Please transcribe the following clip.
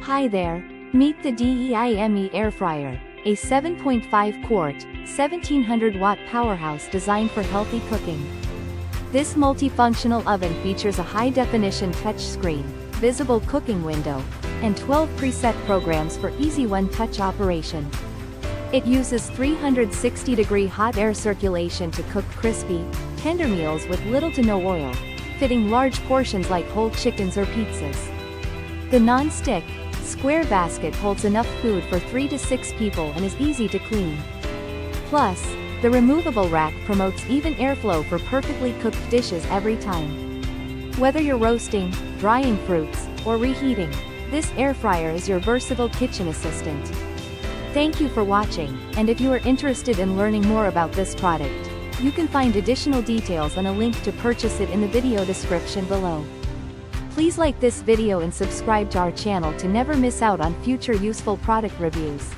Hi there, meet the DEIME air fryer, a 7.5 quart, 1700 watt powerhouse designed for healthy cooking. This multifunctional oven features a high-definition touchscreen, visible cooking window, and 12 preset programs for easy one-touch operation. It uses 360-degree hot air circulation to cook crispy, tender meals with little to no oil, fitting large portions like whole chickens or pizzas. The non-stick, square basket holds enough food for 3 to 6 people and is easy to clean. Plus, the removable rack promotes even airflow for perfectly cooked dishes every time. Whether you're roasting, drying fruits, or reheating, this air fryer is your versatile kitchen assistant. Thank you for watching, and if you are interested in learning more about this product, you can find additional details and a link to purchase it in the video description below. Please like this video and subscribe to our channel to never miss out on future useful product reviews.